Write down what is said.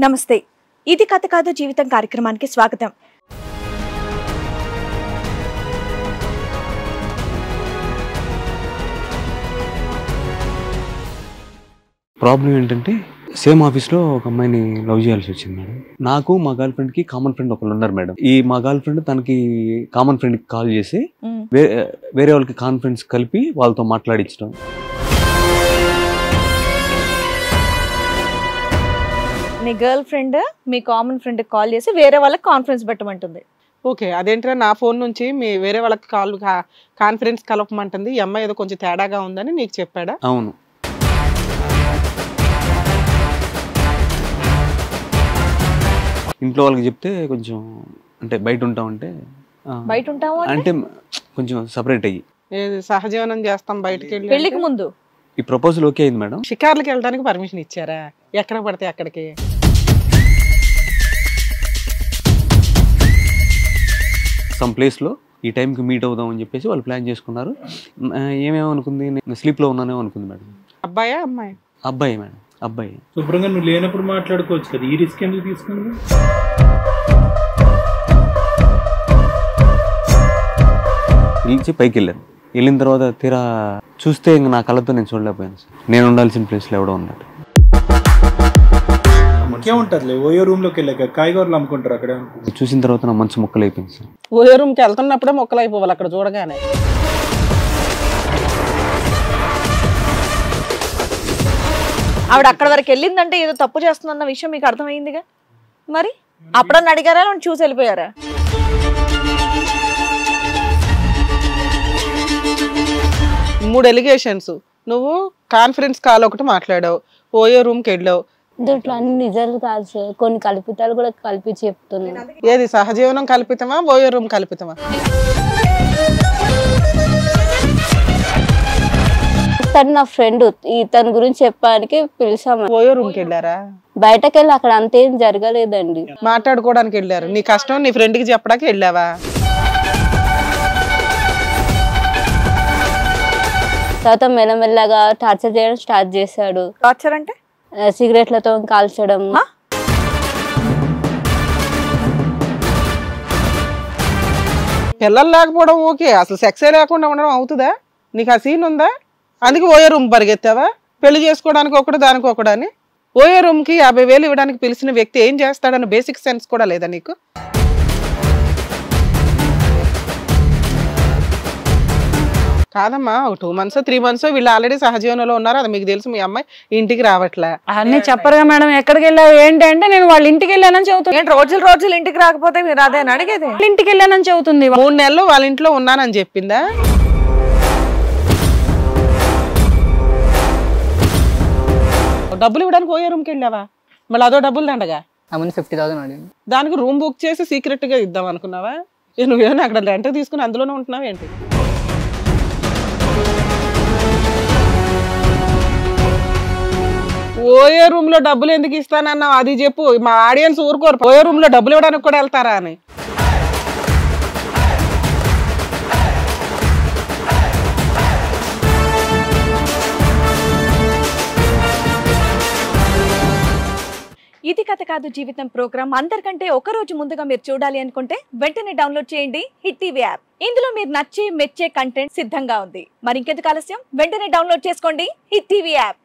నమస్తే. ఇది కథ కాదు జీవితం కార్యక్రమానికి స్వాగతం. ప్రాబ్లం ఏంటంటే సేమ్ ఆఫీస్లో ఒక అమ్మాయిని లవ్ చేయాల్సి వచ్చింది మేడం. నాకు మా గర్ల్ ఫ్రెండ్కి కామన్ ఫ్రెండ్ ఒకళ్ళు ఉన్నారు మేడం. ఈ మా గర్ల్ ఫ్రెండ్ తనకి కామన్ ఫ్రెండ్కి కాల్ చేసి వేరే వాళ్ళకి కాన్ఫరెన్స్ కలిపి వాళ్ళతో మాట్లాడించడం. మీ గర్ల్ ఫ్రెండ్ మీ కామన్ ఫ్రెండ్ కాల్ చేసి వేరే వాళ్ళకి కాన్ఫరెన్స్ పెట్టమంటుంది. ఓకే, అదేంటంటే నా ఫోన్ నుంచి మీ వేరే వాళ్ళకి కాన్ఫరెన్స్ కలపమంటుంది. ఈ అమ్మాయి ఏదో కొంచెం తేడాగా ఉందని నీకు చెప్పాడా? అవును. ఇంట్లో వాళ్ళకి చెప్తే కొంచెం అంటే బయట ఉంటామంటే అంటే కొంచెం సపరేట్ అయ్యి సహజీవనం చేస్తాం బయటకి వెళ్ళి. పెళ్లికి ముందు ఈ ప్రపోజల్ ఓకే అయింది మేడం. షికార్లకి వెళ్ళడానికి పర్మిషన్ ఇచ్చారా? ఎక్కడ పడితే అక్కడికి? సమ్ ప్లేస్లో ఈ టైంకి మీట్ అవుదాం అని చెప్పేసి వాళ్ళు ప్లాన్ చేసుకున్నారు. ఏమేమనుకుంది, నేను స్లీప్లో ఉన్నానేమో అనుకుంది మేడం. అబ్బాయా అమ్మాయి? అబ్బాయి మేడం, అబ్బాయి. శుభ్రంగా నువ్వు లేనప్పుడు మాట్లాడుకోవచ్చు కదా, ఈ రిస్క్ ఎందుకు తీసుకుంది? పిలిచి పైకి వెళ్ళాను. వెళ్ళిన తర్వాత తీరా చూస్తే ఇంక నా కళ్ళతో నేను చూడలేకపోయాను సార్. నేను ఉండాల్సిన ప్లేస్లో ఎవడో ఉన్నాడు. ఇంకేముంటారులే, ఓయో రూమ్ లోకి వెళ్ళాక కాయగూరలు అమ్ముకుంటారు అక్కడ. చూసిన తర్వాత నా మనసు మొక్కలు అయిపోయింది సార్. ఓయో రూమ్కి వెళ్తున్నప్పుడే మొక్కలు అయిపోవాలి అక్కడ చూడగానే. ఆవిడ అక్కడ వరకు వెళ్ళిందంటే ఏదో తప్పు చేస్తుందన్న విషయం మీకు అర్థమైందిగా. మరి అప్పుడన్నా అడిగారా, చూసి వెళ్ళిపోయారా? మూడు ఎలిగేషన్స్. నువ్వు కాన్ఫరెన్స్ కాల్ ఒకటి మాట్లాడావు, ఓయో రూమ్కి వెళ్ళావు. దీంట్లో అన్ని నిజాలు కాదు సార్, కొన్ని కల్పితాలు కూడా కలిపి చెప్తున్నా. ఏది సహజీవనం కల్పితమా, ఓయో రూమ్ కల్పితమా? తను నా ఫ్రెండ్, ఇతని గురించి చెప్పడానికి పిలిచాము. ఓయో రూమ్కి వెళ్ళారా? బయటకు వెళ్ళి అక్కడ అంతేం జరగలేదండి. మాట్లాడుకోవడానికి వెళ్ళారు. నీ కష్టం నీ ఫ్రెండ్కి చెప్పడానికి వెళ్ళావా? తర్వాత మెల్లమెల్లగా టార్చర్ చేయడం స్టార్ట్ చేశాడు. టార్చర్ అంటే సిగరెట్లతో కాల్చడం. పిల్లలు లేకపోవడం ఓకే, అసలు సెక్సే లేకుండా ఉండడం అవుతుందా? నీకు ఆ సీన్ ఉందా? అందుకే ఓయో రూమ్ పరిగెత్తావా? పెళ్లి చేసుకోవడానికి ఒకటి దానికి ఒకటి అని. ఓయో రూమ్కి 50,000 ఇవ్వడానికి పిలిచిన వ్యక్తి ఏం చేస్తాడన్న బేసిక్ సెన్స్ కూడా లేదా నీకు? కాదమ్మా, 2 months 3 months వీళ్ళు ఆల్రెడీ సహజీవనంలో ఉన్నారు, అది మీకు తెలుసు. మీ అమ్మాయి ఇంటికి రావట్లే. అన్ని చెప్పరుగా మేడం. ఎక్కడికి వెళ్ళావు ఏంటి అంటే నేను వాళ్ళ ఇంటికి వెళ్ళానని చెబుతుంది. ఏంటి రోజులు ఇంటికి రాకపోతే మీరు అదే అడిగేది? ఇంటికి వెళ్ళానని చెబుతుంది. 3 నెలలు వాళ్ళ ఇంట్లో ఉన్నానని చెప్పిందా? డబ్బులు ఇవ్వడానికి ఓయో రూమ్కి వెళ్ళావా? మళ్ళీ అదో డబ్బులు దండగా. 50,000 అడిగింది. దానికి రూమ్ బుక్ చేసి సీక్రెట్ గా ఇద్దాం అనుకున్నావా? నువ్వేమో అక్కడ రెంట్ తీసుకుని అందులోనే ఉంటున్నావు ఏంటి? ఓయో రూమ్ లో డబ్బులు ఎందుకు ఇస్తానన్నావు అది చెప్పు. మా ఆడియన్స్ ఊరుకోరు, ఓయో రూమ్ లో డబ్బులు ఇవ్వడానికి కూడా వెళ్తారా అని. ఇది కథ కాదు జీవితం ప్రోగ్రామ్ అందరికంటే ఒక రోజు ముందుగా మీరు చూడాలి అనుకుంటే వెంటనే డౌన్లోడ్ చేయండి హిట్ టీవీ యాప్. ఇందులో మీరు నచ్చే మెచ్చే కంటెంట్ సిద్ధంగా ఉంది. మరి ఇంకెందుకు ఆలస్యం, వెంటనే డౌన్లోడ్ చేసుకోండి హిట్ టీవీ యాప్.